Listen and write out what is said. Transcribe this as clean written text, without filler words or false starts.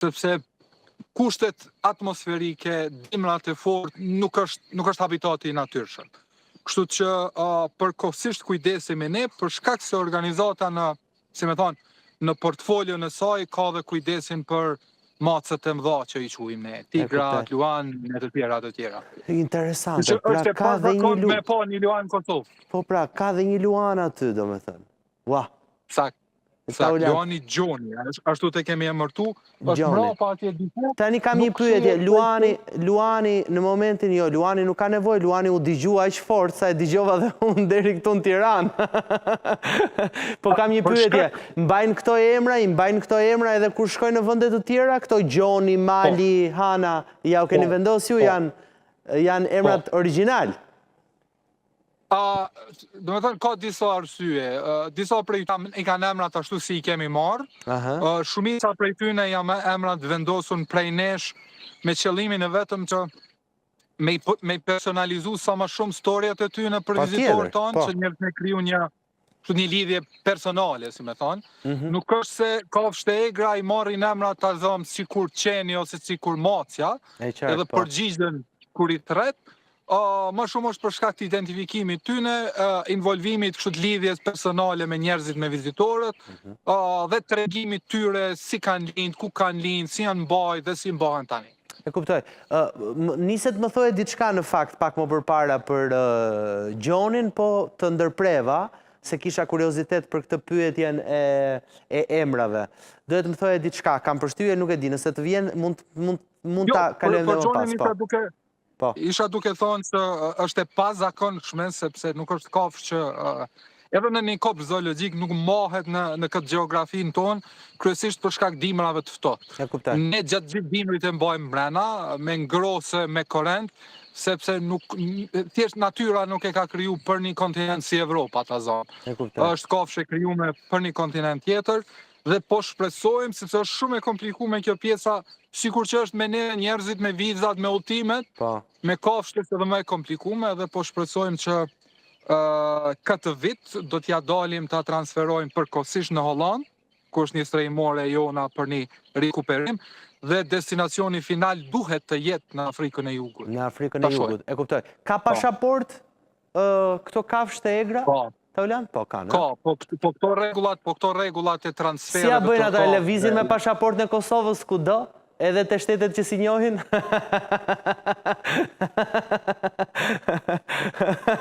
sepse kushtet atmosferike, dimrat e fortë, nuk është habitati i natyrshëm. Kështu që përkohësisht kujdesemi ne për shkak se organizata në portfolion e saj ka dhe kujdesin për macet e mëdha që i quajmë ne, tigrat, luan, e të tjera. Interesante. Është e pazakon me pa një luan në Kosovë. Po pra, ka dhe një luan aty, do me thënë. Ua. Sakt, luani Gjoni, ashtu të kemi emërtu, është mrapa atje diku. Tani kam një pyetje, Luani në momentin Luani nuk ka nevojë, Luani u dëgjua aq fort sa e dëgjova dhe unë deri këtu në Tiranë. Po kam një pyetje, mbajnë këto emra edhe kur shkojnë në vende të tjera, këto Gjoni, Mali, Hana, ja u keni vendosur janë emrat origjinal. Do me thënë, ka disa arsye. Disa prej i kanë emrat ashtu si i kemi marrë. Shumica prej tyne janë emrat vendosur prej nesh me qëllimin e vetëm që me personalizu sa më shumë storjet e tyne për vizitorët tonë, që njerëzit me kriju një lidhje personale, si me thonë. Nuk është se kafshët e egra i marrin emrat të zëmë si kur qeni ose si kur macja, edhe përgjigjen kur i thret. Më shumë është për shkak të identifikimit tyne, involvimit kështu të lidhjes personale me njerëzit, me vizitorët, dhe tregimit tyre si kanë lind, ku kanë lind, si janë mbaj dhe si mbahen tani. E kuptoj. Niset më thoje diçka në fakt pak më përpara për Gjonin, po të ndërpreva, se kisha kuriozitet për këtë pyetjen e emrave. Duhet më thoje diçka, kam përshtyje, nuk e di, nëse të vjen mund ta kalojmë dhe më pas. Isha duke thonë që është e pazakonshme, sepse nuk është kafshë që edhe në një kopshtë zoologjik nuk mohet në këtë gjeografin tonë, kryesisht për shkak dimrave të ftohtë. Ne gjatë gjithë dimrit e mbajmë mbrana, me ngrose, me korrent, sepse thjesht natyra nuk e ka kriju për një kontinent si Evropa, ta zonë. Është kafshë e krijuar për një kontinent tjetër, dhe po shpresojmë, sepse është shumë e komplikuar kjo pjesa, sikur që është me ne njerëzit me vizat, me udhëtimet, me kafshët është edhe më e komplikuar, dhe po shpresojmë që këtë vit do t'ja dalim ta transferojmë përkohësisht në Holland, ku është një strehimore jona për një rikuperim, dhe destinacioni final duhet të jetë në Afrikën e Jugut. Në Afrikën e Jugut, e kuptoj. Ka pashaport këto kafshët e egra? Po, kanë. Ka, po këto regullat e transfereve... Si a bëjnë ata lëvizin me pashaport në Kosovës kudo? Edhe të shtetet që si njohin?